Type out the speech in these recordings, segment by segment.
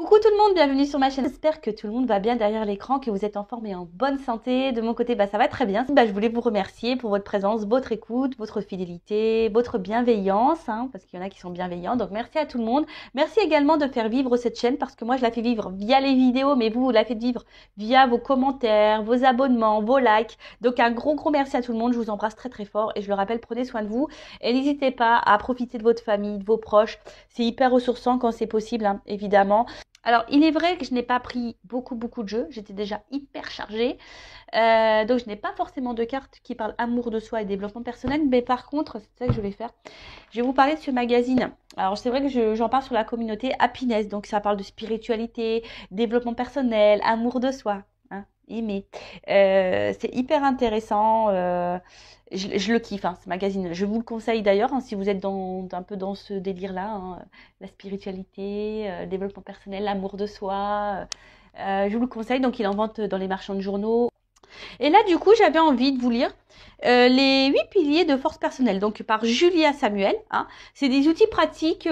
Coucou tout le monde, bienvenue sur ma chaîne. J'espère que tout le monde va bien derrière l'écran, que vous êtes en forme et en bonne santé. De mon côté, ça va très bien. Je voulais vous remercier pour votre présence, votre écoute, votre fidélité, votre bienveillance, parce qu'il y en a qui sont bienveillants. Donc merci à tout le monde. Merci également de faire vivre cette chaîne parce que moi je la fais vivre via les vidéos, mais vous la faites vivre via vos commentaires, vos abonnements, vos likes. Donc un gros merci à tout le monde. Je vous embrasse très fort et je le rappelle, prenez soin de vous et n'hésitez pas à profiter de votre famille, de vos proches. C'est hyper ressourçant quand c'est possible, évidemment. Alors, il est vrai que je n'ai pas pris beaucoup de jeux. J'étais déjà hyper chargée. Donc, je n'ai pas forcément de cartes qui parlent amour de soi et développement personnel. Mais par contre, c'est ça que je vais faire. Je vais vous parler de ce magazine. Alors, c'est vrai que j'en parle sur la communauté Happiness. Donc, ça parle de spiritualité, développement personnel, amour de soi. Aimer. C'est hyper intéressant. Je le kiffe, ce magazine. Je vous le conseille d'ailleurs, si vous êtes un peu dans ce délire-là, la spiritualité, le développement personnel, l'amour de soi. Je vous le conseille. Donc, il en vente dans les marchands de journaux. Et là, du coup, j'avais envie de vous lire les 8 piliers de force personnelle, donc par Julia Samuel. C'est des outils pratiques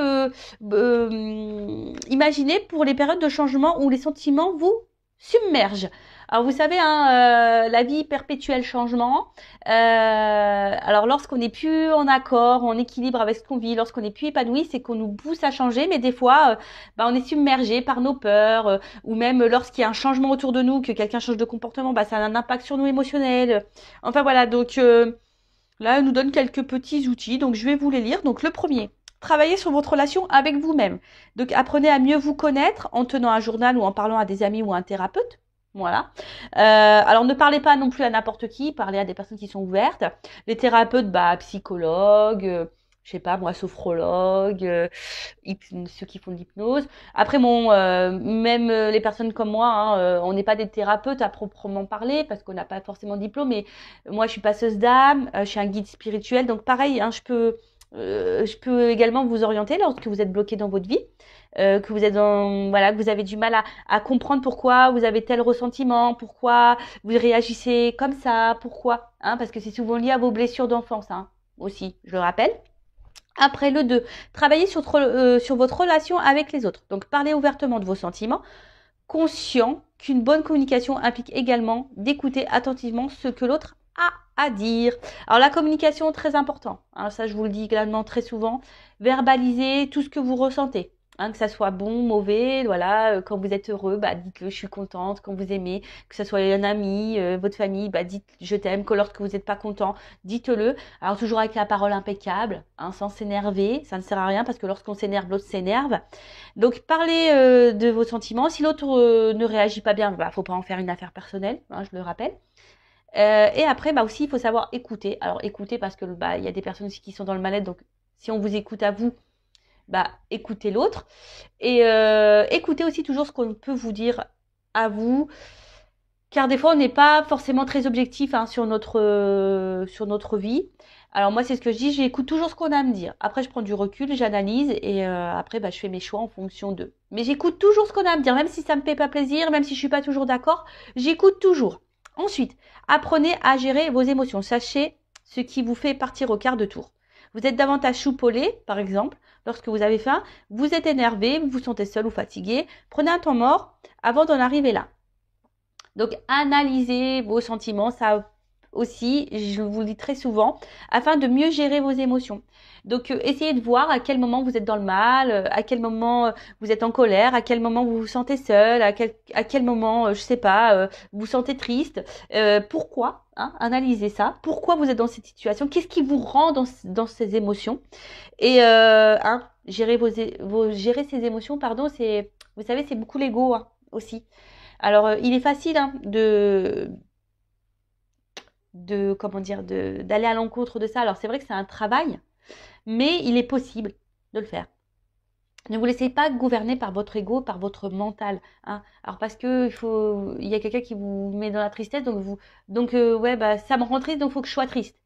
imaginés pour les périodes de changement où les sentiments vous submergent. Alors vous savez, la vie perpétuelle changement. Alors lorsqu'on n'est plus en accord, en équilibre avec ce qu'on vit, lorsqu'on n'est plus épanoui, c'est qu'on nous pousse à changer, mais des fois, on est submergé par nos peurs, ou même lorsqu'il y a un changement autour de nous, que quelqu'un change de comportement, ça a un impact sur nous émotionnel. Enfin voilà, donc là, elle nous donne quelques petits outils, donc je vais vous les lire. Donc le premier. Travaillez sur votre relation avec vous-même. Donc, apprenez à mieux vous connaître en tenant un journal ou en parlant à des amis ou à un thérapeute. Voilà. Alors, ne parlez pas non plus à n'importe qui. Parlez à des personnes qui sont ouvertes. Les thérapeutes, psychologues, je sais pas moi, sophrologues, ceux qui font de l'hypnose. Après, même les personnes comme moi, on n'est pas des thérapeutes à proprement parler parce qu'on n'a pas forcément de diplôme. Mais moi, je suis passeuse d'âme, je suis un guide spirituel. Donc, pareil, je peux également vous orienter lorsque vous êtes bloqué dans votre vie, que vous êtes que vous avez du mal à comprendre pourquoi vous avez tel ressentiment, pourquoi vous réagissez comme ça, pourquoi, parce que c'est souvent lié à vos blessures d'enfance, aussi, je le rappelle. Après le 2, travaillez sur votre relation avec les autres. Donc, parlez ouvertement de vos sentiments, conscient qu'une bonne communication implique également d'écouter attentivement ce que l'autre a à dire. Alors la communication, très important. Ça, je vous le dis également très souvent. Verbalisez tout ce que vous ressentez. Que ça soit bon, mauvais, voilà. Quand vous êtes heureux, dites-le, je suis contente. Quand vous aimez, que ça soit un ami, votre famille, dites je t'aime. Que lorsque vous n'êtes pas content, dites-le. Alors toujours avec la parole impeccable, sans s'énerver. Ça ne sert à rien parce que lorsqu'on s'énerve, l'autre s'énerve. Donc parlez de vos sentiments. Si l'autre ne réagit pas bien, faut pas en faire une affaire personnelle, je le rappelle. Et après, aussi, il faut savoir écouter. Alors, écouter parce que il y a des personnes aussi qui sont dans le mal-être. Donc, si on vous écoute à vous, écoutez l'autre. Et écoutez aussi toujours ce qu'on peut vous dire à vous. Car des fois, on n'est pas forcément très objectif sur notre vie. Alors moi, c'est ce que je dis, j'écoute toujours ce qu'on a à me dire. Après, je prends du recul, j'analyse et après, je fais mes choix en fonction d'eux. Mais j'écoute toujours ce qu'on a à me dire, même si ça me fait pas plaisir, même si je suis pas toujours d'accord, j'écoute toujours. Ensuite, apprenez à gérer vos émotions. Sachez ce qui vous fait partir au quart de tour. Vous êtes davantage choupolé, par exemple, lorsque vous avez faim, vous êtes énervé, vous vous sentez seul ou fatigué. Prenez un temps mort avant d'en arriver là. Donc, analysez vos sentiments, ça aussi, je vous le dis très souvent, afin de mieux gérer vos émotions. Donc, essayez de voir à quel moment vous êtes dans le mal, à quel moment vous êtes en colère, à quel moment vous vous sentez seul, à quel moment, je sais pas, vous vous sentez triste. Pourquoi analysez ça. Pourquoi vous êtes dans cette situation? Qu'est-ce qui vous rend dans ces émotions? Et gérer ces émotions, pardon, vous savez, c'est beaucoup l'ego aussi. Alors, il est facile d'aller à l'encontre de ça. Alors, c'est vrai que c'est un travail, mais il est possible de le faire. Ne vous laissez pas gouverner par votre ego, par votre mental. Alors, parce que il y a quelqu'un qui vous met dans la tristesse, ça me rend triste, donc il faut que je sois triste.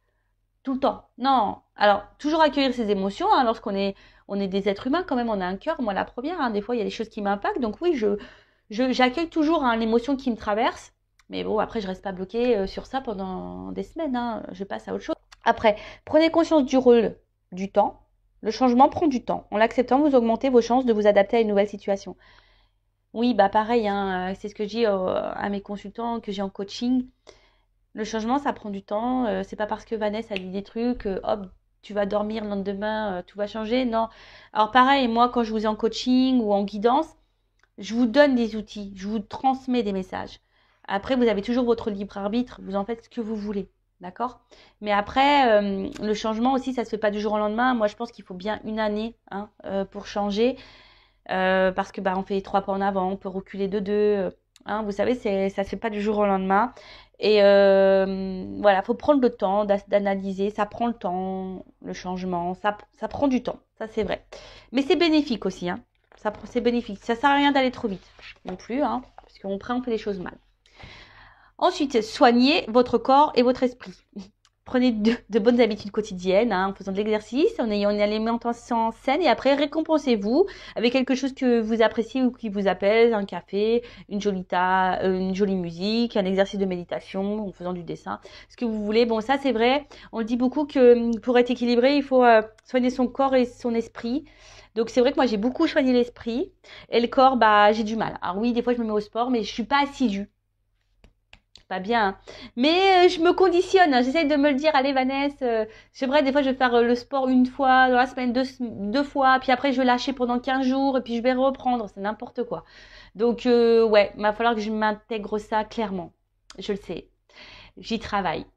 Tout le temps. Non. Alors, toujours accueillir ses émotions, lorsqu'on est des êtres humains, quand même, on a un cœur, moi la première. Des fois, il y a des choses qui m'impactent, donc oui, j'accueille toujours l'émotion qui me traverse, mais bon, après, je reste pas bloquée sur ça pendant des semaines. Je passe à autre chose. Après, prenez conscience du rôle, du temps. Le changement prend du temps. En l'acceptant, vous augmentez vos chances de vous adapter à une nouvelle situation. Oui, bah pareil, hein, c'est ce que je dis à mes consultants que j'ai en coaching. Le changement, ça prend du temps. C'est pas parce que Vanessa a dit des trucs, hop, tu vas dormir le lendemain, tout va changer. Non. Alors pareil, moi, quand je vous ai en coaching ou en guidance, je vous donne des outils, je vous transmets des messages. Après, vous avez toujours votre libre arbitre, vous en faites ce que vous voulez. D'accord. Mais après, le changement aussi, ça se fait pas du jour au lendemain. Moi, je pense qu'il faut bien une année, hein, pour changer. Parce que bah, on fait 3 pas en avant, on peut reculer de 2. Hein, vous savez, ça se fait pas du jour au lendemain. Et voilà, faut prendre le temps d'analyser. Ça prend le temps, le changement. Ça prend du temps, ça c'est vrai. Mais c'est bénéfique aussi. Hein. C'est bénéfique. Ça sert à rien d'aller trop vite non plus, hein, parce qu'après on fait les choses mal. Ensuite, soignez votre corps et votre esprit. Prenez de bonnes habitudes quotidiennes, hein, en faisant de l'exercice, en ayant une alimentation saine et après récompensez-vous avec quelque chose que vous appréciez ou qui vous apaise, un café, une jolie musique, un exercice de méditation, en faisant du dessin, ce que vous voulez. Bon, ça c'est vrai, on le dit beaucoup que pour être équilibré, il faut soigner son corps et son esprit. Donc c'est vrai que moi j'ai beaucoup soigné l'esprit et le corps, bah j'ai du mal. Alors oui, des fois je me mets au sport, mais je suis pas assidue. Pas bien, hein. Mais je me conditionne, hein. J'essaye de me le dire, allez Vanessa, c'est vrai, des fois je vais faire le sport une fois dans la semaine, deux fois, puis après je vais lâcher pendant 15 jours, et puis je vais reprendre, c'est n'importe quoi. Donc ouais, il va falloir que je m'intègre ça clairement. Je le sais, j'y travaille.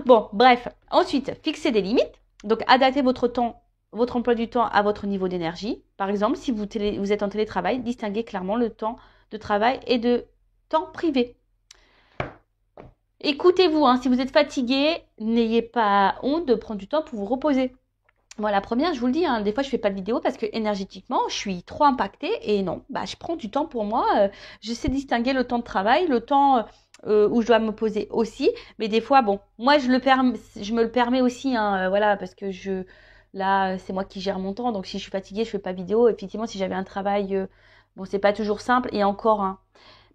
Bon, bref. Ensuite, fixez des limites. Donc adaptez votre temps, votre emploi du temps à votre niveau d'énergie. Par exemple, si vous êtes en télétravail, distinguez clairement le temps de travail et de temps privé. Écoutez-vous, hein, si vous êtes fatigué, n'ayez pas honte de prendre du temps pour vous reposer. Moi, la première, je vous le dis, hein, des fois, je fais pas de vidéo parce que énergétiquement, je suis trop impactée et non, bah, je prends du temps pour moi. Je sais distinguer le temps de travail, le temps où je dois me poser aussi. Mais des fois, bon, moi, je me le permets aussi, hein, voilà, parce que là, c'est moi qui gère mon temps. Donc, si je suis fatiguée, je fais pas de vidéo. Effectivement, si j'avais un travail, bon, c'est pas toujours simple. Et encore, hein,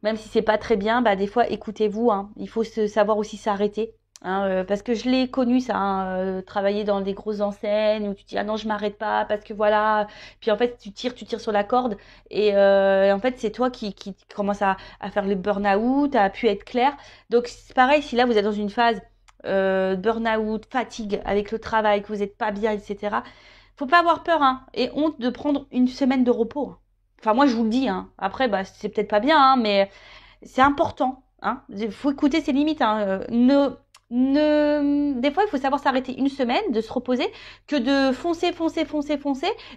même si c'est pas très bien, bah des fois écoutez-vous, hein. Il faut savoir aussi s'arrêter. Hein, parce que je l'ai connu ça, hein, travailler dans des grosses enseignes où tu dis ah non je m'arrête pas parce que voilà, puis en fait tu tires sur la corde et en fait c'est toi qui commence à faire le burn-out, à pu être clair. Donc c'est pareil si là vous êtes dans une phase burn-out, fatigue avec le travail, que vous n'êtes pas bien, etc. Faut pas avoir peur, hein, et honte de prendre une semaine de repos. Enfin, moi, je vous le dis, hein. Après, bah, c'est peut-être pas bien, hein, mais c'est important, hein. Il faut écouter ses limites, hein. Des fois, il faut savoir s'arrêter une semaine, de se reposer, que de foncer,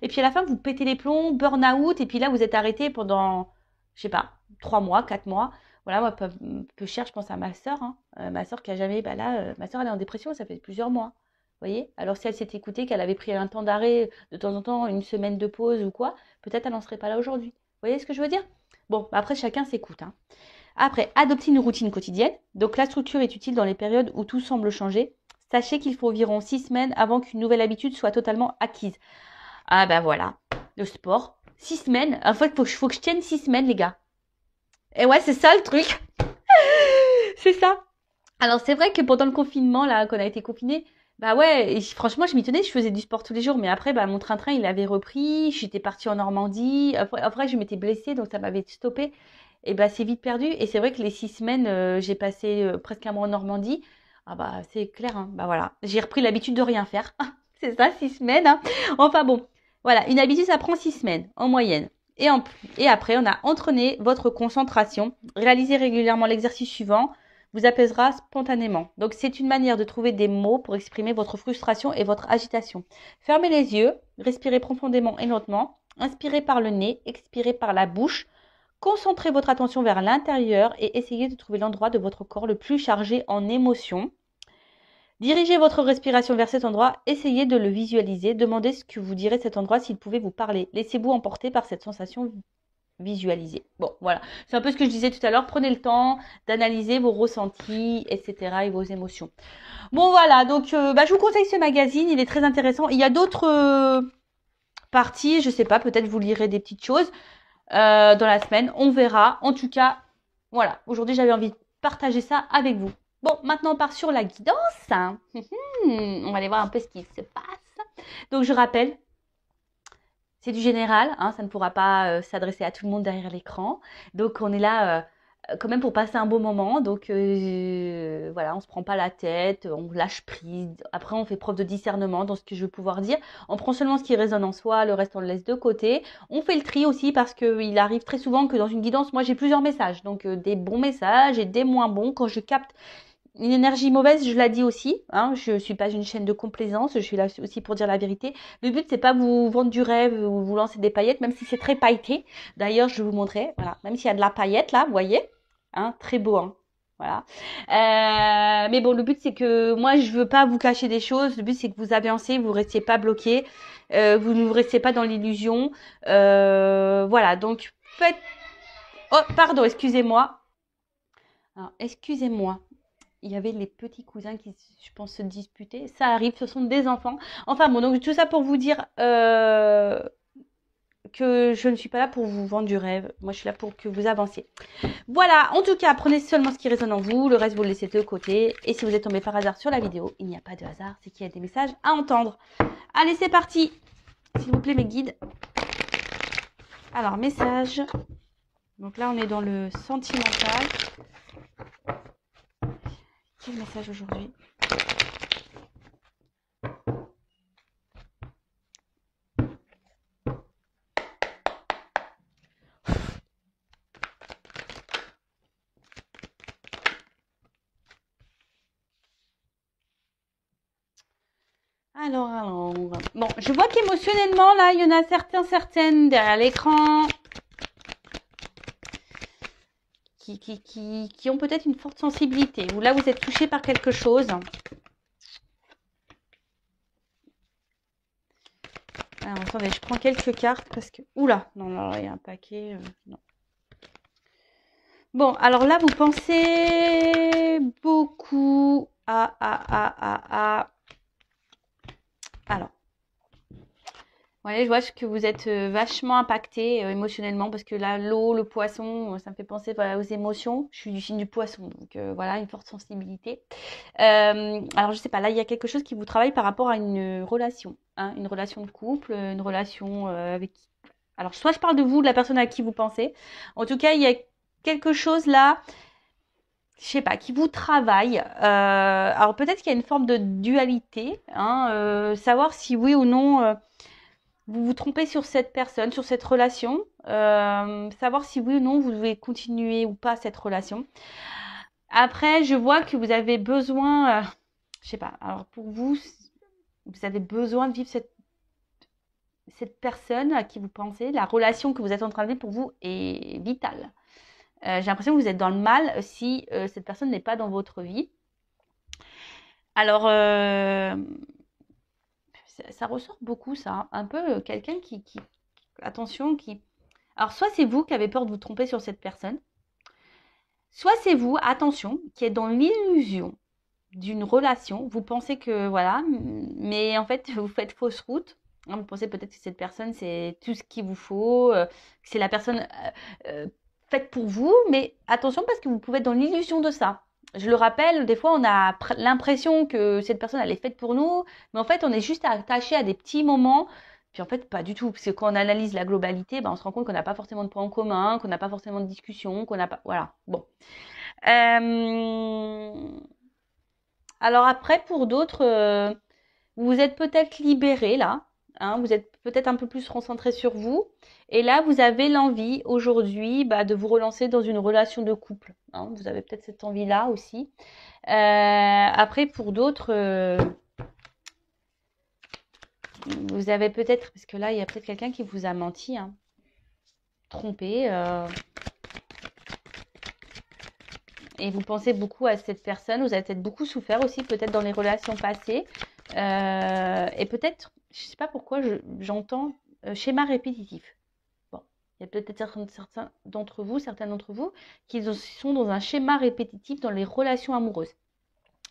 et puis à la fin, vous pétez les plombs, burn-out, et puis là, vous êtes arrêté pendant, je sais pas, 3 mois, 4 mois. Voilà, moi, peu cher, je pense à ma sœur, hein. Ma sœur qui a jamais, bah là, ma sœur, elle est en dépression, ça fait plusieurs mois. Vous voyez? Alors, si elle s'était écoutée, qu'elle avait pris un temps d'arrêt, de temps en temps, une semaine de pause ou quoi, peut-être elle n'en serait pas là aujourd'hui. Vous voyez ce que je veux dire? Bon, bah après, chacun s'écoute, hein. Après, adopter une routine quotidienne. Donc, la structure est utile dans les périodes où tout semble changer. Sachez qu'il faut environ 6 semaines avant qu'une nouvelle habitude soit totalement acquise. Ah bah voilà, le sport. 6 semaines. En fait, faut que je tienne 6 semaines, les gars. Et ouais, c'est ça le truc. C'est ça. Alors, c'est vrai que pendant le confinement, là, qu'on a été confiné, bah ouais, et franchement, je m'y tenais, je faisais du sport tous les jours, mais après, bah, mon train-train, il avait repris, j'étais partie en Normandie, après je m'étais blessée, donc ça m'avait stoppé, et bah, c'est vite perdu, et c'est vrai que les 6 semaines, j'ai passé presque un mois en Normandie, ah bah, c'est clair, hein, bah voilà, j'ai repris l'habitude de rien faire, c'est ça, 6 semaines, hein. Enfin bon, voilà, une habitude, ça prend 6 semaines, en moyenne. Et après, on a entraîné votre concentration, réalisez régulièrement l'exercice suivant, vous apaisera spontanément. Donc c'est une manière de trouver des mots pour exprimer votre frustration et votre agitation. Fermez les yeux, respirez profondément et lentement, inspirez par le nez, expirez par la bouche. Concentrez votre attention vers l'intérieur et essayez de trouver l'endroit de votre corps le plus chargé en émotions. Dirigez votre respiration vers cet endroit, essayez de le visualiser, demandez ce que vous dirait cet endroit s'il pouvait vous parler. Laissez-vous emporter par cette sensation visualiser. Bon, voilà. C'est un peu ce que je disais tout à l'heure. Prenez le temps d'analyser vos ressentis, etc. et vos émotions. Bon, voilà. Donc, bah, je vous conseille ce magazine. Il est très intéressant. Il y a d'autres parties. Je sais pas. Peut-être vous lirez des petites choses dans la semaine. On verra. En tout cas, voilà. Aujourd'hui, j'avais envie de partager ça avec vous. Bon, maintenant, on part sur la guidance. On va aller voir un peu ce qui se passe. Donc, je rappelle, C'est du général, hein, ça ne pourra pas s'adresser à tout le monde derrière l'écran. Donc on est là quand même pour passer un beau moment. Donc voilà, on se prend pas la tête, on lâche prise. Après, on fait preuve de discernement dans ce que je veux pouvoir dire. On prend seulement ce qui résonne en soi, le reste on le laisse de côté. On fait le tri aussi parce qu'il arrive très souvent que dans une guidance, moi j'ai plusieurs messages. Donc des bons messages et des moins bons. Quand je capte une énergie mauvaise, je la dis aussi, hein, je suis pas une chaîne de complaisance, je suis là aussi pour dire la vérité. Le but, c'est pas vous vendre du rêve ou vous lancer des paillettes, même si c'est très pailleté. D'ailleurs, je vais vous montrer, voilà, même s'il y a de la paillette là, vous voyez, hein, très beau, hein, voilà. Mais bon, le but, c'est que moi, je veux pas vous cacher des choses. Le but, c'est que vous avancez, vous restiez pas bloqué, vous ne restez pas dans l'illusion. Voilà, donc faites. Oh, pardon, excusez-moi. Alors, excusez-moi. Il y avait les petits cousins qui, je pense, se disputaient. Ça arrive, ce sont des enfants. Enfin bon, donc tout ça pour vous dire que je ne suis pas là pour vous vendre du rêve. Moi, je suis là pour que vous avanciez. Voilà, en tout cas, prenez seulement ce qui résonne en vous. Le reste, vous le laissez de côté. Et si vous êtes tombé par hasard sur la vidéo, il n'y a pas de hasard, c'est qu'il y a des messages à entendre. Allez, c'est parti. S'il vous plaît, mes guides. Alors, message. Donc là, on est dans le sentimental. Quel message aujourd'hui ? Alors, bon, je vois qu'émotionnellement, là, il y en a certaines derrière l'écran qui ont peut-être une forte sensibilité. Ou là, vous êtes touché par quelque chose. Alors, attendez, je prends quelques cartes parce que... Oula, non, là, il y a un paquet. Non. Bon, alors là, vous pensez beaucoup à... Alors, ouais, je vois que vous êtes vachement impacté émotionnellement parce que là, l'eau, le poisson, ça me fait penser voilà, aux émotions. Je suis du signe du poisson, donc voilà, une forte sensibilité. Alors, je sais pas, là, il y a quelque chose qui vous travaille par rapport à une relation, hein, une relation de couple, une relation avec... Alors, soit je parle de vous, de la personne à qui vous pensez. En tout cas, il y a quelque chose là, je sais pas, qui vous travaille. Alors, peut-être qu'il y a une forme de dualité, hein, savoir si oui ou non... vous vous trompez sur cette personne, sur cette relation, savoir si oui ou non vous devez continuer ou pas cette relation. Après, je vois que vous avez besoin, je sais pas, alors pour vous, vous avez besoin de vivre cette personne à qui vous pensez, la relation que vous êtes en train de vivre pour vous est vitale. J'ai l'impression que vous êtes dans le mal si cette personne n'est pas dans votre vie. Alors, ça ressort beaucoup ça, hein. Un peu quelqu'un attention, alors soit c'est vous qui avez peur de vous tromper sur cette personne, soit c'est vous, attention, qui êtes dans l'illusion d'une relation, vous pensez que voilà, mais en fait vous faites fausse route, hein, vous pensez peut-être que cette personne c'est tout ce qu'il vous faut, que c'est la personne faite pour vous, mais attention parce que vous pouvez être dans l'illusion de ça. Je le rappelle, des fois on a l'impression que cette personne elle est faite pour nous, mais en fait on est juste attaché à des petits moments. Puis en fait, pas du tout, parce que quand on analyse la globalité, ben, on se rend compte qu'on n'a pas forcément de points en commun, qu'on n'a pas forcément de discussion, qu'on n'a pas... Voilà, bon. Alors après, pour d'autres, vous êtes peut-être libéré là, hein, vous êtes peut-être un peu plus concentré sur vous, et là, vous avez l'envie aujourd'hui de vous relancer dans une relation de couple, hein, vous avez peut-être cette envie-là aussi. Après, pour d'autres... vous avez peut-être, parce que là, il y a peut-être quelqu'un qui vous a menti, hein, trompé, et vous pensez beaucoup à cette personne, vous avez peut-être beaucoup souffert aussi, peut-être dans les relations passées, et peut-être, je ne sais pas pourquoi, j'entends schéma répétitif. Bon, il y a peut-être certains d'entre vous, qui sont dans un schéma répétitif dans les relations amoureuses.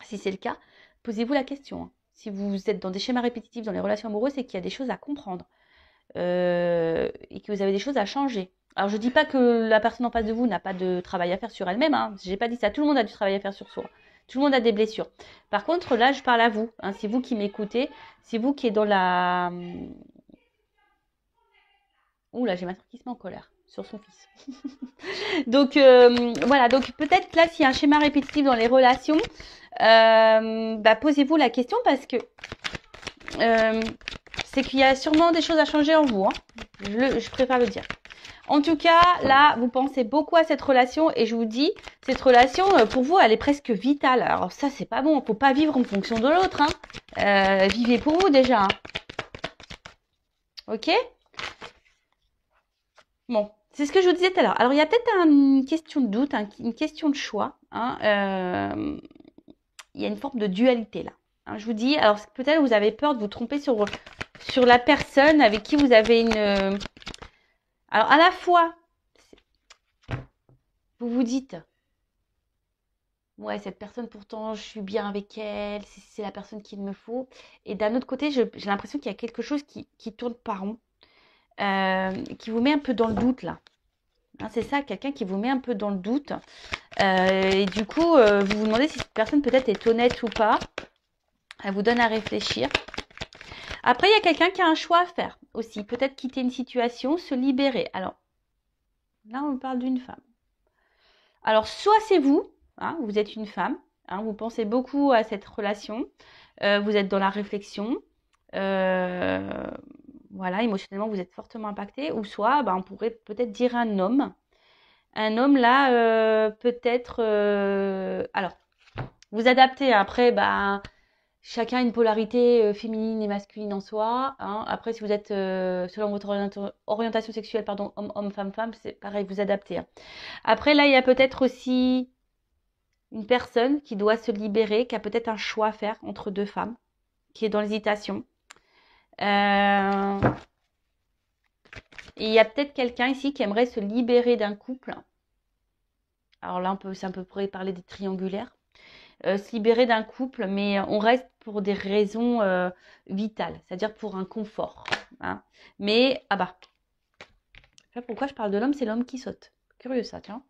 Si c'est le cas, posez-vous la question, hein. Si vous êtes dans des schémas répétitifs dans les relations amoureuses, c'est qu'il y a des choses à comprendre. Et que vous avez des choses à changer. Alors je dis pas que la personne en face de vous n'a pas de travail à faire sur elle-même, hein. J'ai pas dit ça. Tout le monde a du travail à faire sur soi. Tout le monde a des blessures. Par contre, là, je parle à vous, hein. C'est vous qui m'écoutez. C'est vous qui êtes dans la... Ouh là, j'ai ma soeur qui se met en colère sur son fils. Donc, voilà. Donc, peut-être là, s'il y a un schéma répétitif dans les relations, posez-vous la question parce que c'est qu'il y a sûrement des choses à changer en vous. Hein. Je préfère le dire. En tout cas, là, vous pensez beaucoup à cette relation et je vous dis, cette relation, pour vous, elle est presque vitale. Alors ça, c'est pas bon. Faut pas vivre en fonction de l'autre. Hein. Vivez pour vous déjà. Hein. Ok ? Bon, c'est ce que je vous disais tout à l'heure. Alors, il y a peut-être une question de doute, une question de choix. Hein. Il y a une forme de dualité là. Hein, je vous dis, alors peut-être vous avez peur de vous tromper sur la personne avec qui vous avez une... Alors, à la fois, vous vous dites, ouais, cette personne, pourtant, je suis bien avec elle, c'est la personne qu'il me faut. Et d'un autre côté, j'ai l'impression qu'il y a quelque chose qui tourne pas rond, qui vous met un peu dans le doute, là. Hein, c'est ça, quelqu'un qui vous met un peu dans le doute. Et du coup, vous vous demandez si cette personne peut-être est honnête ou pas. Elle vous donne à réfléchir. Après, il y a quelqu'un qui a un choix à faire aussi. Peut-être quitter une situation, se libérer. Alors, là, on parle d'une femme. Alors, soit c'est vous, hein, vous êtes une femme, hein, vous pensez beaucoup à cette relation, vous êtes dans la réflexion, voilà, émotionnellement, vous êtes fortement impacté, ou soit, on pourrait peut-être dire un homme. Un homme, là, peut-être... alors, vous adaptez, après, chacun a une polarité féminine et masculine en soi. Hein. Après, si vous êtes, selon votre orientation sexuelle, pardon, homme, femme, c'est pareil, vous adaptez. Hein. Après, là, il y a peut-être aussi une personne qui doit se libérer, qui a peut-être un choix à faire entre deux femmes, qui est dans l'hésitation. Et il y a peut-être quelqu'un ici qui aimerait se libérer d'un couple. Alors là, c'est un peu pour parler des triangulaires. Se libérer d'un couple, mais on reste pour des raisons vitales, c'est-à-dire pour un confort. Hein. Mais, là, pourquoi je parle de l'homme, c'est l'homme qui saute. Curieux ça, tiens.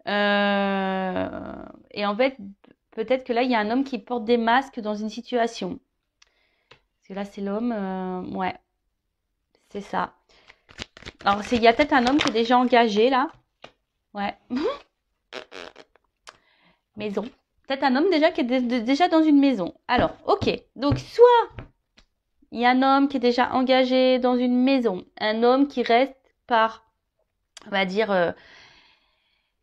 Et en fait, peut-être que là, il y a un homme qui porte des masques dans une situation. Parce que là, c'est l'homme, ouais, c'est ça. Alors, il y a peut-être un homme qui est déjà engagé, là. Ouais. Maison. Peut-être un homme déjà qui est déjà dans une maison. Alors, ok. Donc, soit il y a un homme qui est déjà engagé dans une maison. Un homme qui reste par, on va dire,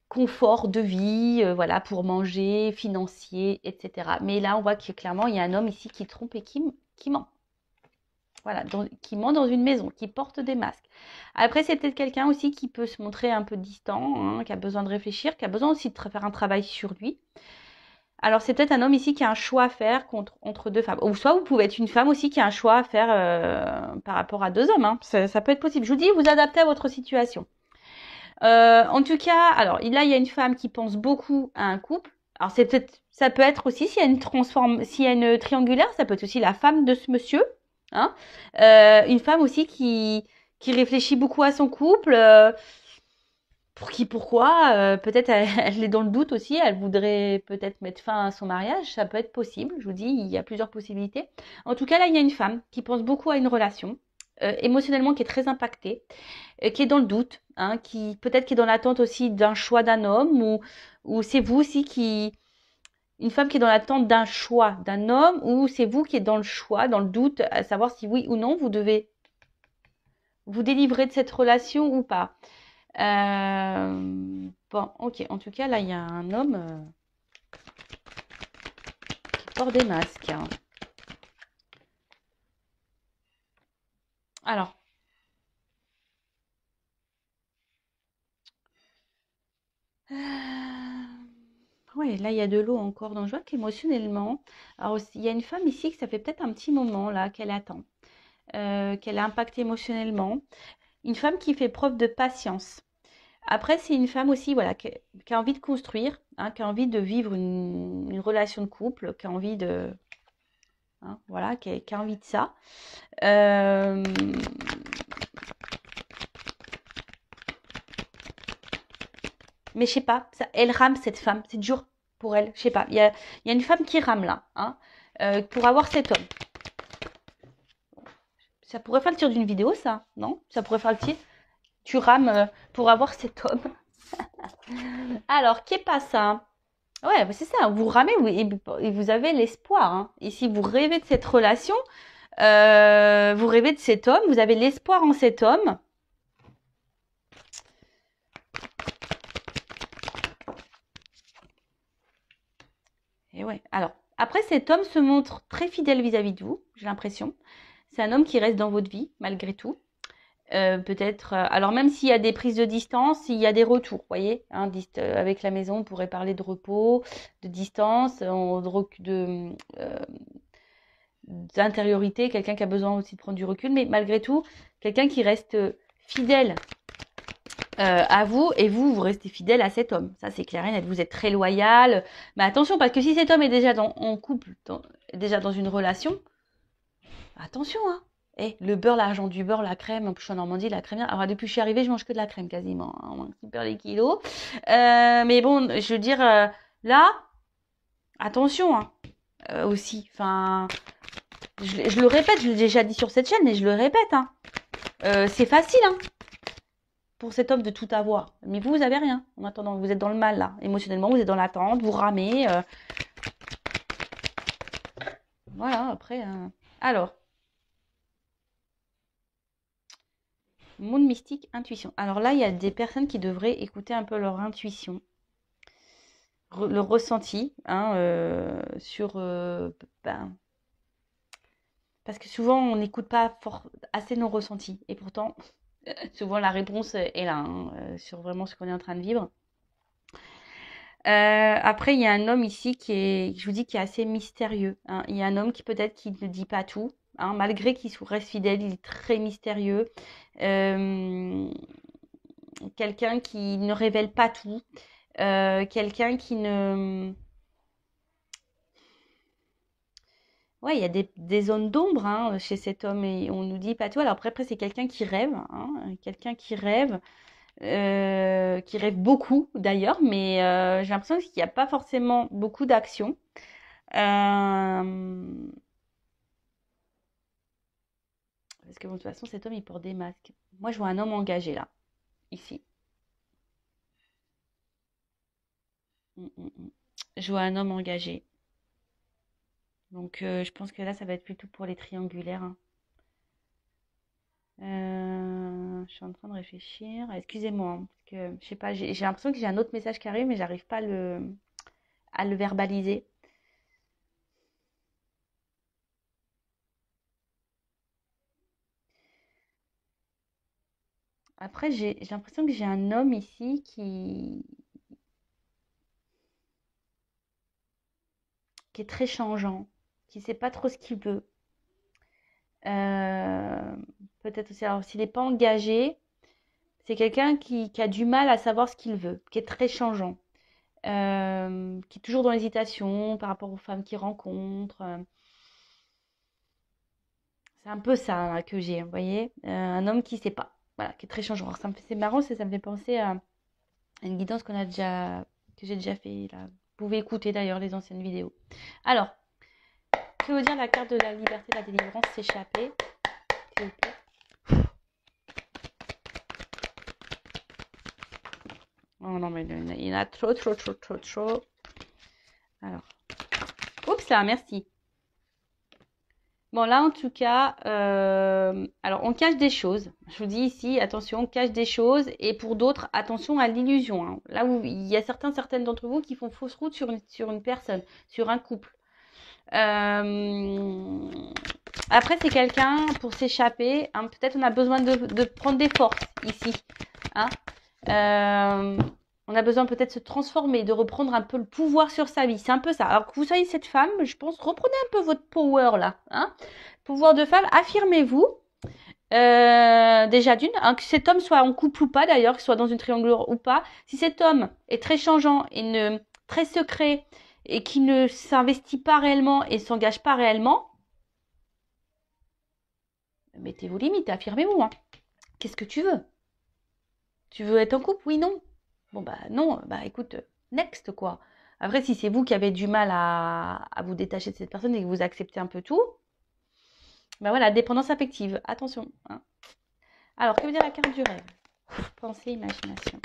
confort de vie, voilà, pour manger, financier, etc. Mais là, on voit que clairement, il y a un homme ici qui trompe et qui ment. Voilà, qui ment dans une maison, qui porte des masques. Après, c'est peut-être quelqu'un aussi qui peut se montrer un peu distant, hein, qui a besoin de réfléchir, qui a besoin aussi de faire un travail sur lui. Alors, c'est peut-être un homme ici qui a un choix à faire entre deux femmes. Ou soit vous pouvez être une femme aussi qui a un choix à faire par rapport à deux hommes. Hein. Ça peut être possible. Je vous dis, vous adaptez à votre situation. En tout cas, alors là, il y a une femme qui pense beaucoup à un couple. Alors, ça peut être aussi, s'il y a une triangulaire, ça peut être aussi la femme de ce monsieur. Hein. Une femme aussi qui réfléchit beaucoup à son couple. Pourquoi peut-être elle est dans le doute aussi, elle voudrait peut-être mettre fin à son mariage, ça peut être possible, je vous dis, il y a plusieurs possibilités. En tout cas, là, il y a une femme qui pense beaucoup à une relation, émotionnellement qui est très impactée, qui est dans le doute, hein, qui peut-être qui est dans l'attente aussi d'un choix d'un homme, ou c'est vous aussi une femme qui est dans l'attente d'un choix d'un homme, ou c'est vous qui êtes dans le choix, dans le doute, à savoir si oui ou non vous devez vous délivrer de cette relation ou pas. Bon, ok. En tout cas, là, il y a un homme qui porte des masques. Hein. Alors. Ouais, là, il y a de l'eau encore. Donc, je vois qu'émotionnellement, alors, il y a une femme ici que ça fait peut-être un petit moment, là, qu'elle attend. Qu'elle est impactée émotionnellement. Une femme qui fait preuve de patience. Après, c'est une femme aussi, voilà, qui a envie de construire, hein, qui a envie de vivre une relation de couple, qui a envie de... Hein, voilà, qui a envie de ça. Mais je sais pas, elle rame cette femme, c'est dur pour elle, je sais pas. Il y a une femme qui rame là, hein, pour avoir cet homme. Ça pourrait faire le tir d'une vidéo, ça, non? Ça pourrait faire le tir. Tu rames pour avoir cet homme. Alors, qu'est pas ça? Ouais, bah, c'est ça. Vous ramez et vous avez l'espoir. Hein. Et si vous rêvez de cette relation, vous rêvez de cet homme, vous avez l'espoir en cet homme. Et ouais. Alors, après, cet homme se montre très fidèle vis-à-vis de vous, j'ai l'impression. C'est un homme qui reste dans votre vie, malgré tout. Peut-être, alors même s'il y a des prises de distance, il y a des retours, vous voyez, hein, avec la maison, on pourrait parler de repos, de distance, d'intériorité, quelqu'un qui a besoin aussi de prendre du recul, mais malgré tout, quelqu'un qui reste fidèle à vous et vous restez fidèle à cet homme. Ça, c'est clair et net. Vous êtes très loyal. Mais attention, parce que si cet homme est déjà en couple, déjà dans une relation, attention, hein. Eh, le beurre, l'argent du beurre, la crème, en plus je suis en Normandie, la crème. Alors depuis que je suis arrivée, je mange que de la crème quasiment. Hein, on mange super les kilos. Mais bon, je veux dire, là, attention, hein, aussi. Enfin, je le répète, je l'ai déjà dit sur cette chaîne, mais je le répète. Hein. C'est facile, hein, pour cet homme de tout avoir. Mais vous avez rien. En attendant, vous êtes dans le mal, là. Émotionnellement, vous êtes dans l'attente, vous ramez. Voilà, après. Alors. Monde mystique, intuition. Alors là, il y a des personnes qui devraient écouter un peu leur intuition, le ressenti, hein, sur... ben, parce que souvent, on n'écoute pas assez nos ressentis. Et pourtant, souvent, la réponse est là, hein, sur vraiment ce qu'on est en train de vivre. Après, il y a un homme ici je vous dis, qui est assez mystérieux. Hein. Il y a un homme qui peut-être qui ne dit pas tout. Hein, malgré qu'il reste fidèle, il est très mystérieux. Quelqu'un qui ne révèle pas tout. Quelqu'un qui ne... Ouais, il y a des zones d'ombre hein, chez cet homme et on nous dit pas tout. Alors après c'est quelqu'un qui rêve, hein, quelqu'un qui rêve beaucoup d'ailleurs, mais j'ai l'impression qu'il n'y a pas forcément beaucoup d'action. Parce que bon, de toute façon, cet homme, il porte des masques. Moi, je vois un homme engagé là, ici. Je vois un homme engagé. Donc, je pense que là, ça va être plutôt pour les triangulaires. Hein. Je suis en train de réfléchir. Excusez-moi, hein, parce que je sais pas, j'ai l'impression que j'ai un autre message qui arrive, mais j'arrive pas à le verbaliser. Après, j'ai l'impression que j'ai un homme ici qui est très changeant, qui sait pas trop ce qu'il veut. Euh, Peut-être aussi, alors s'il n'est pas engagé, c'est quelqu'un qui a du mal à savoir ce qu'il veut, qui est très changeant, qui est toujours dans l'hésitation par rapport aux femmes qu'il rencontre. C'est un peu ça là, que j'ai, vous voyez, un homme qui sait pas, voilà, qui est très changeant. Alors, c'est marrant, ça me fait penser à une guidance que j'ai déjà fait là. Vous pouvez écouter d'ailleurs les anciennes vidéos. Alors, que veut dire la carte de la liberté, de la délivrance, s'échapper, s'il vous plaît. Oh non, mais il y en a trop, trop, trop, trop, trop. Alors, oups là, merci. Bon, là, en tout cas, alors on cache des choses. Je vous dis ici, attention, on cache des choses. Et pour d'autres, attention à l'illusion. Hein. Là où il y a certaines d'entre vous qui font fausse route sur une personne, sur un couple. Après, c'est quelqu'un pour s'échapper. Hein, peut-être on a besoin de prendre des forces ici. Hein. On a besoin peut-être de se transformer, de reprendre un peu le pouvoir sur sa vie. C'est un peu ça. Alors que vous soyez cette femme, je pense, reprenez un peu votre power là. Hein. Pouvoir de femme, affirmez-vous. Déjà d'une, hein, que cet homme soit en couple ou pas d'ailleurs, qu'il soit dans une triangulaire ou pas. Si cet homme est très changeant et très secret et qui ne s'investit pas réellement et ne s'engage pas réellement, mettez vos limites, affirmez-vous. Hein. Qu'est-ce que tu veux? Tu veux être en couple? Oui, non. Bon, bah non, bah écoute, next quoi. Après, si c'est vous qui avez du mal à vous détacher de cette personne et que vous acceptez un peu tout, bah voilà, dépendance affective, attention. Hein. Alors, que veut dire la carte du rêve? Pensée, imagination.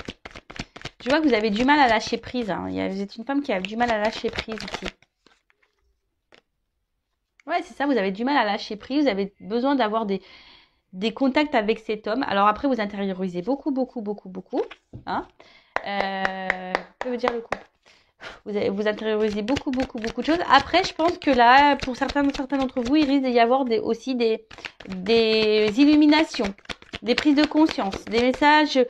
Je vois que vous avez du mal à lâcher prise. Hein. Vous êtes une femme qui a du mal à lâcher prise ici. Ouais, c'est ça, vous avez du mal à lâcher prise. Vous avez besoin d'avoir des contacts avec cet homme. Alors après, vous intériorisez beaucoup, beaucoup, beaucoup, beaucoup. Hein. Que veut dire le couple? Vous intériorisez beaucoup, beaucoup, beaucoup de choses. Après, je pense que là, pour certains d'entre vous, il risque d'y avoir aussi des illuminations, des prises de conscience, des messages,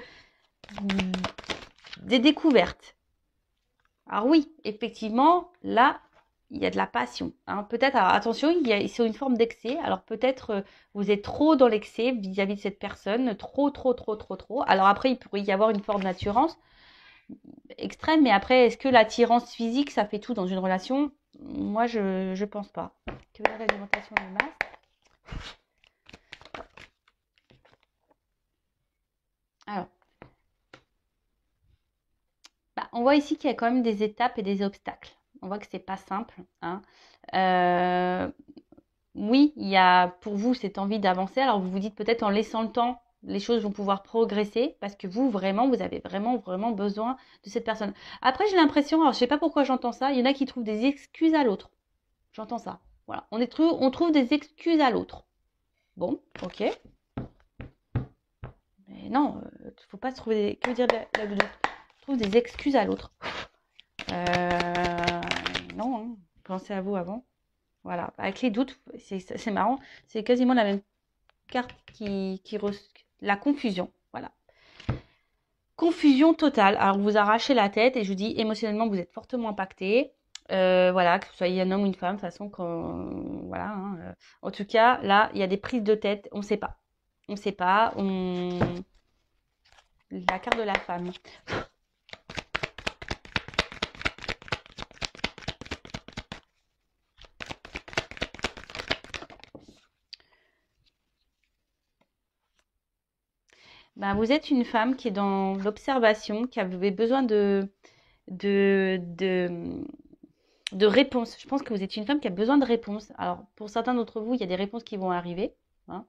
des découvertes. Alors oui, effectivement, là, il y a de la passion. Hein. Peut-être, alors attention, c'est une forme d'excès. Alors peut-être vous êtes trop dans l'excès vis-à-vis de cette personne, trop, trop, trop, trop, trop. Alors après, il pourrait y avoir une forme d'attirance extrême, mais après, est-ce que l'attirance physique, ça fait tout dans une relation? Moi, je pense pas. Que veut dire l'alimentation de masse? Alors, on voit ici qu'il y a quand même des étapes et des obstacles. On voit que c'est pas simple. Hein. Oui, il y a pour vous cette envie d'avancer. Alors vous vous dites peut-être en laissant le temps, les choses vont pouvoir progresser parce que vous avez vraiment, vraiment besoin de cette personne. Après, j'ai l'impression, alors je sais pas pourquoi j'entends ça, il y en a qui trouvent des excuses à l'autre. J'entends ça. Voilà, on trouve des excuses à l'autre. Bon, ok. Mais non, faut pas se trouver des... Que veut dire la d'autre? Je trouve des excuses à l'autre. Non, hein. Pensez à vous avant. Voilà, avec les doutes, c'est marrant, c'est quasiment la même carte la confusion, voilà. Confusion totale, alors vous arrachez la tête et je vous dis émotionnellement vous êtes fortement impacté, voilà, que vous soyez un homme ou une femme, de toute façon, voilà, hein, en tout cas, là, il y a des prises de tête, on ne sait pas, la carte de la femme. Vous êtes une femme qui est dans l'observation, qui avait besoin de réponses. Je pense que vous êtes une femme qui a besoin de réponses. Alors, pour certains d'entre vous, il y a des réponses qui vont arriver. Hein.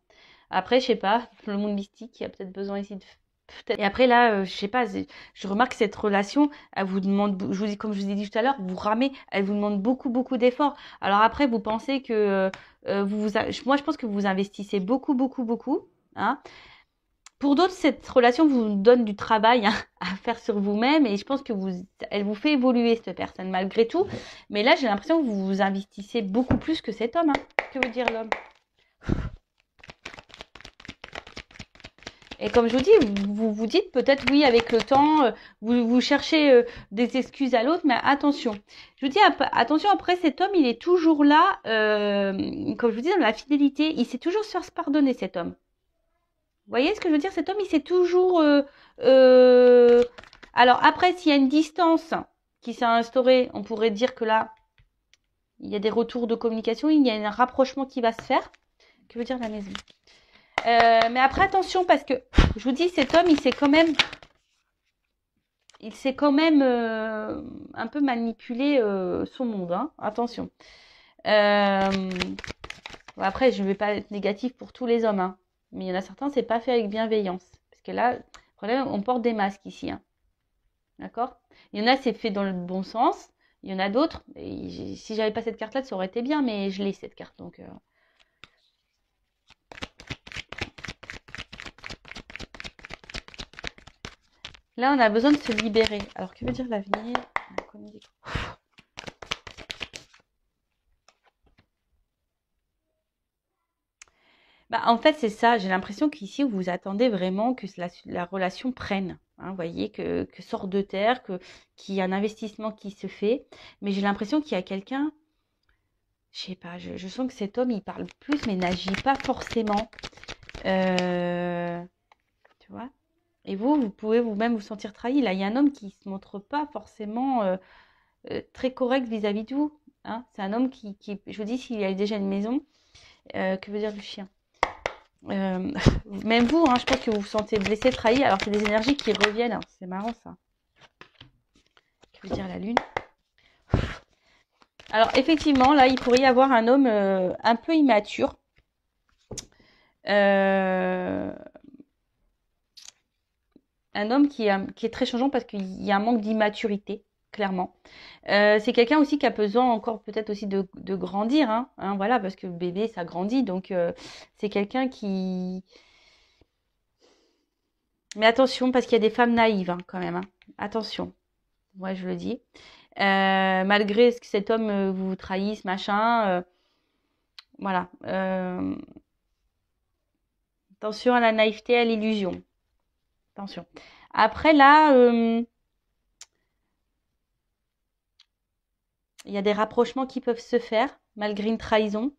Après, je sais pas, le monde mystique, il y a peut-être besoin ici de... Et après, là, je sais pas, je remarque cette relation, elle vous demande, comme je vous ai dit tout à l'heure, vous ramez, elle vous demande beaucoup, beaucoup d'efforts. Alors après, vous pensez que... moi, je pense que vous investissez beaucoup, beaucoup, beaucoup. Hein. Pour d'autres, cette relation vous donne du travail hein, à faire sur vous-même et je pense que elle vous fait évoluer cette personne malgré tout. Mais là, j'ai l'impression que vous investissez beaucoup plus que cet homme. Hein. Que veut dire l'homme? Et comme je vous dis, vous vous dites peut-être oui avec le temps, vous cherchez des excuses à l'autre, mais attention. Je vous dis attention, après cet homme, il est toujours là, comme je vous dis, dans la fidélité, il sait toujours se faire pardonner cet homme. Vous voyez ce que je veux dire? Cet homme, il s'est toujours... Alors après, s'il y a une distance qui s'est instaurée, on pourrait dire que là, il y a des retours de communication, il y a un rapprochement qui va se faire. Que veut dire la maison? Mais après, attention, parce que, je vous dis, cet homme, il s'est quand même un peu manipulé son monde. Hein. Attention. Après, je ne vais pas être négatif pour tous les hommes. Hein. Mais il y en a certains, c'est pas fait avec bienveillance. Parce que là, le problème, on porte des masques ici. Hein. D'accord? Il y en a, c'est fait dans le bon sens. Il y en a d'autres. Si j'avais pas cette carte-là, ça aurait été bien, mais je l'ai, cette carte. Donc, là, on a besoin de se libérer. Alors, que veut dire l'avenir? En fait, c'est ça. J'ai l'impression qu'ici, vous attendez vraiment que la relation prenne. Hein, vous voyez, que sorte de terre, qu'il y a un investissement qui se fait. Mais j'ai l'impression qu'il y a quelqu'un, je sais pas, je sens que cet homme, il parle plus, mais n'agit pas forcément. Tu vois? Et vous pouvez vous-même vous sentir trahi. Là, il y a un homme qui ne se montre pas forcément très correct vis-à-vis de vous. Hein. C'est un homme qui, je vous dis, s'il a déjà une maison, que veut dire le chien? Même vous, hein, je pense que vous vous sentez blessé, trahi, alors c'est des énergies qui reviennent. Hein. C'est marrant ça. Que veut dire la lune? Alors effectivement, là, il pourrait y avoir un homme un peu immature. un homme qui est très changeant parce qu'il y a un manque d'immaturité, clairement. C'est quelqu'un aussi qui a besoin encore peut-être aussi de grandir, hein, voilà, parce que bébé, ça grandit. Donc, c'est quelqu'un qui... Mais attention, parce qu'il y a des femmes naïves, hein, quand même. Hein. Attention, moi je le dis. Malgré ce que cet homme vous trahisse, machin, voilà. Attention à la naïveté, à l'illusion. Attention. Après, là, il y a des rapprochements qui peuvent se faire, malgré une trahison.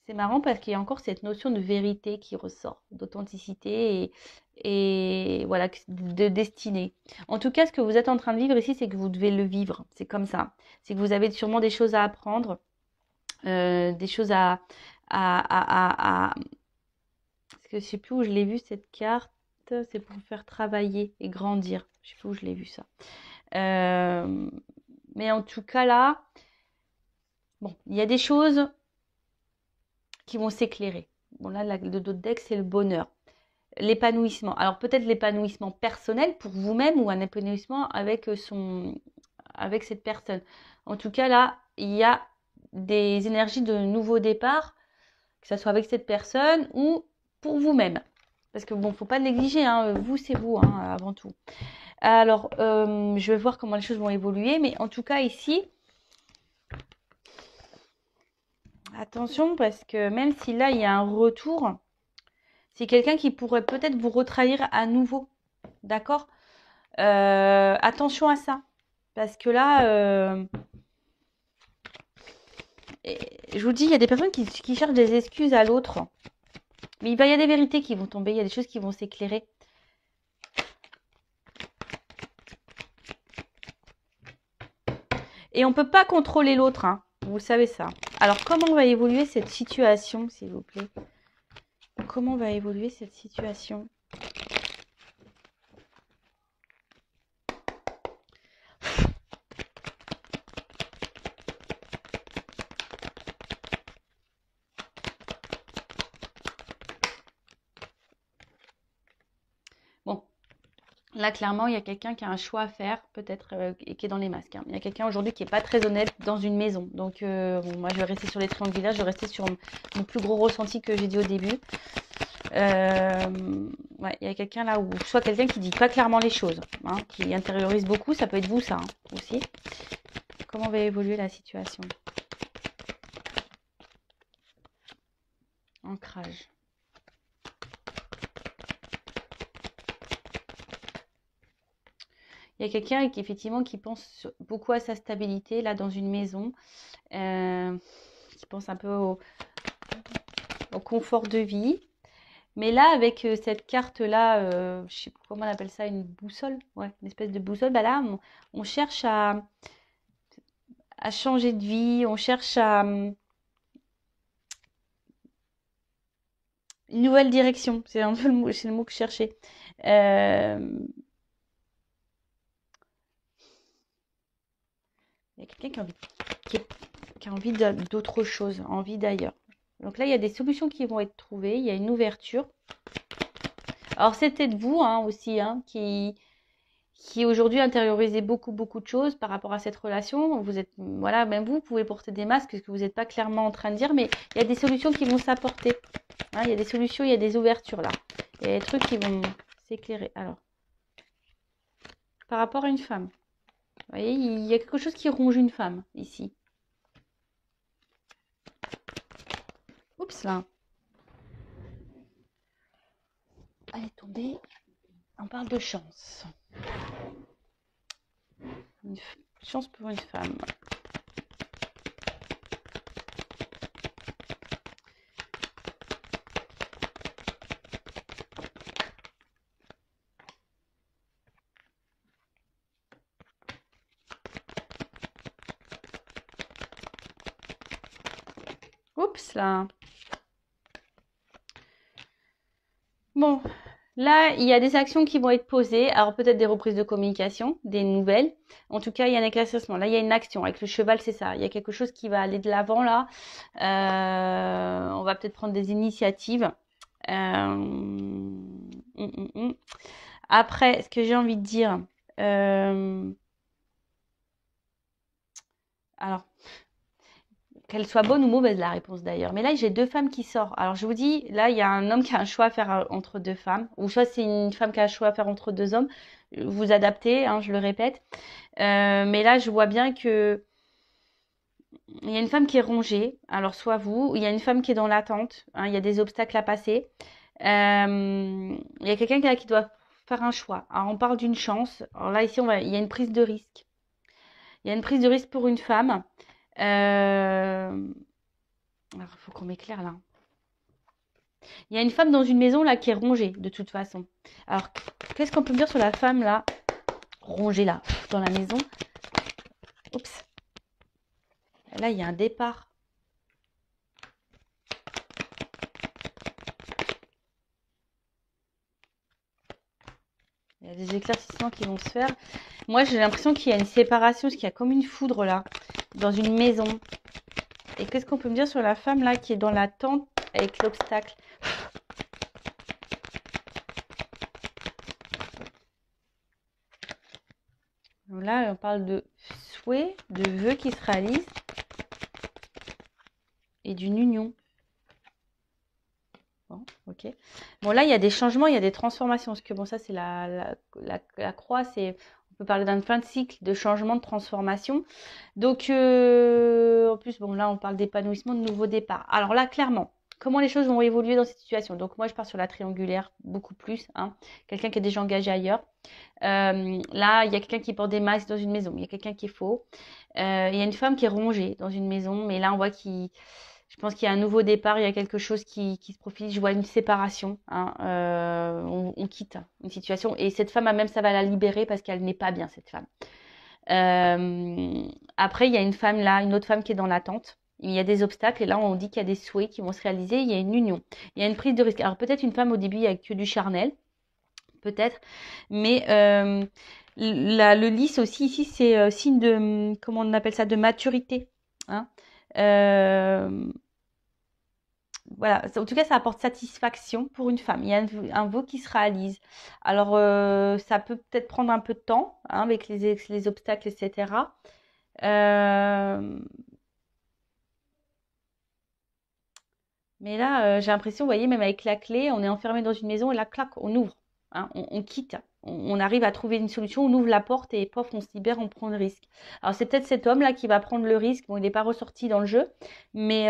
C'est marrant parce qu'il y a encore cette notion de vérité qui ressort, d'authenticité et voilà, de destinée. En tout cas, ce que vous êtes en train de vivre ici, c'est que vous devez le vivre. C'est comme ça. C'est que vous avez sûrement des choses à apprendre, des choses à... Parce que je sais plus où je l'ai vu cette carte. C'est pour faire travailler et grandir. Je sais plus où je l'ai vu ça. Mais en tout cas là, bon, il y a des choses qui vont s'éclairer. Bon là, le dos de deck, c'est le bonheur. L'épanouissement. Alors peut-être l'épanouissement personnel pour vous-même ou un épanouissement avec cette personne. En tout cas là, il y a des énergies de nouveau départ, que ce soit avec cette personne ou pour vous-même. Parce que bon, faut pas négliger, hein, vous c'est vous, hein, avant tout. Alors, je vais voir comment les choses vont évoluer, mais en tout cas ici, attention parce que même si là il y a un retour, c'est quelqu'un qui pourrait peut-être vous retrahir à nouveau, d'accord? Attention à ça, parce que là, je vous dis, il y a des personnes qui cherchent des excuses à l'autre, mais il y a des vérités qui vont tomber, il y a des choses qui vont s'éclairer. Et on ne peut pas contrôler l'autre, hein. Vous savez ça. Alors, comment va évoluer cette situation, s'il vous plaît? Comment va évoluer cette situation? Bon, là, clairement, il y a quelqu'un qui a un choix à faire, peut-être, et qui est dans les masques. Hein. Il y a quelqu'un aujourd'hui qui n'est pas très honnête dans une maison. Donc, bon, moi, je vais rester sur les triangulaires, je vais rester sur mon plus gros ressenti que j'ai dit au début. Ouais, il y a quelqu'un là, ou soit quelqu'un qui dit pas clairement les choses, hein, qui intériorise beaucoup, ça peut être vous, ça, hein, aussi. Comment va évoluer la situation? Ancrage. Il y a quelqu'un qui effectivement qui pense beaucoup à sa stabilité là dans une maison, qui pense un peu au confort de vie. Mais là, avec cette carte-là, je sais pas comment on appelle ça, une boussole, ouais, une espèce de boussole, bah là, on cherche à changer de vie, on cherche à une nouvelle direction. C'est un peu c'est le mot que je cherchais. Il y a quelqu'un qui a envie d'autre chose, envie d'ailleurs. Donc là, il y a des solutions qui vont être trouvées, il y a une ouverture. Alors, c'était de vous hein, aussi, hein, qui aujourd'hui intériorisez beaucoup de choses par rapport à cette relation. Vous êtes, voilà, même vous pouvez porter des masques, ce que vous n'êtes pas clairement en train de dire, mais il y a des solutions qui vont s'apporter. Hein, il y a des solutions, il y a des ouvertures là. Il y a des trucs qui vont s'éclairer. Alors, par rapport à une femme, vous voyez, il y a quelque chose qui ronge une femme ici. Oups là. Elle est tombée. On parle de chance. Une chance pour une femme. Oups là. Bon, là, il y a des actions qui vont être posées. Alors peut-être des reprises de communication, des nouvelles. En tout cas, il y a un éclaircissement. Là, il y a une action. Avec le cheval, c'est ça. Il y a quelque chose qui va aller de l'avant là. On va peut-être prendre des initiatives. Après, ce que j'ai envie de dire, alors, qu'elle soit bonne ou mauvaise, la réponse d'ailleurs. Mais là, j'ai deux femmes qui sortent. Alors, je vous dis, là, il y a un homme qui a un choix à faire entre deux femmes. Ou soit c'est une femme qui a un choix à faire entre deux hommes. Vous adaptez, hein, je le répète. Mais là, je vois bien que il y a une femme qui est rongée. Alors, soit vous, il y a une femme qui est dans l'attente. Hein, il y a des obstacles à passer. Il y a quelqu'un qui doit faire un choix. Alors, on parle d'une chance. Alors là, ici, il y a une prise de risque. Il y a une prise de risque pour une femme. Alors, il faut qu'on m'éclaire là. Il y a une femme dans une maison là qui est rongée de toute façon. Alors, qu'est-ce qu'on peut me dire sur la femme là, rongée là, dans la maison? Oups. Là, il y a un départ. Il y a des éclaircissements qui vont se faire. Moi, j'ai l'impression qu'il y a une séparation, parce qu'il y a comme une foudre là, dans une maison. Et qu'est-ce qu'on peut me dire sur la femme là qui est dans la tente avec l'obstacle? Là, on parle de souhait, de vœux qui se réalisent et d'une union. Bon, ok. Bon, là, il y a des changements, il y a des transformations. Parce que bon, ça, c'est la croix. On peut parler d'un fin de cycle, de changement, de transformation. Donc, en plus, bon, là, on parle d'épanouissement, de nouveau départ. Alors là, clairement, comment les choses vont évoluer dans cette situation? Donc, moi, je pars sur la triangulaire, beaucoup plus. Hein. Quelqu'un qui est déjà engagé ailleurs. Là, il y a quelqu'un qui porte des masques dans une maison. Il y a quelqu'un qui est faux. Il y a une femme qui est rongée dans une maison. Mais là, on voit je pense qu'il y a un nouveau départ, il y a quelque chose qui se profile. Je vois une séparation. Hein. On quitte une situation. Et cette femme, même, ça va la libérer parce qu'elle n'est pas bien, cette femme. Après, il y a une femme là, une autre femme qui est dans l'attente. Il y a des obstacles et là, on dit qu'il y a des souhaits qui vont se réaliser. Il y a une union. Il y a une prise de risque. Alors, peut-être une femme au début, il n'y a que du charnel. Peut-être. Mais le lys aussi, ici, c'est signe de, comment on appelle ça, de maturité. Hein. Voilà, en tout cas, ça apporte satisfaction pour une femme. Il y a un vœu qui se réalise. Alors, ça peut peut-être prendre un peu de temps hein, avec les obstacles, etc. Mais là, j'ai l'impression, vous voyez, même avec la clé, on est enfermé dans une maison et là, clac, on ouvre. Hein, on quitte. On arrive à trouver une solution, on ouvre la porte et pof, on se libère, on prend le risque. Alors, c'est peut-être cet homme-là qui va prendre le risque. Bon, il n'est pas ressorti dans le jeu, mais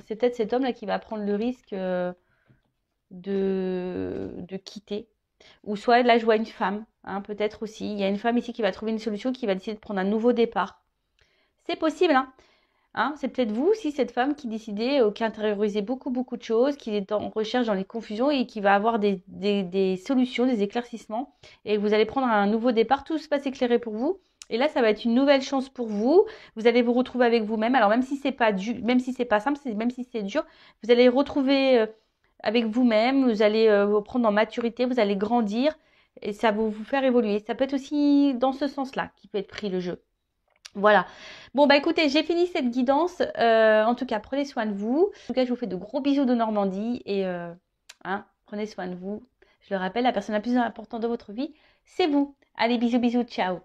c'est peut-être cet homme-là qui va prendre le risque de quitter. Ou soit là, je vois une femme, hein, peut-être aussi. Il y a une femme ici qui va trouver une solution, qui va décider de prendre un nouveau départ. C'est possible, hein. Hein, c'est peut-être vous aussi, cette femme qui décidait, qui intériorisait beaucoup, beaucoup de choses, qui est en recherche dans les confusions et qui va avoir des solutions, des éclaircissements. Et vous allez prendre un nouveau départ, tout va s'éclairer pour vous. Et là, ça va être une nouvelle chance pour vous. Vous allez vous retrouver avec vous-même. Alors, même si c'est pas même si c'est pas simple, même si c'est dur, vous allez retrouver avec vous-même. Vous allez vous prendre en maturité, vous allez grandir et ça va vous faire évoluer. Ça peut être aussi dans ce sens-là qui peut être pris le jeu. Voilà. Bon, bah écoutez, j'ai fini cette guidance. En tout cas, prenez soin de vous. En tout cas, je vous fais de gros bisous de Normandie et hein, prenez soin de vous. Je le rappelle, la personne la plus importante de votre vie, c'est vous. Allez, bisous, bisous, ciao.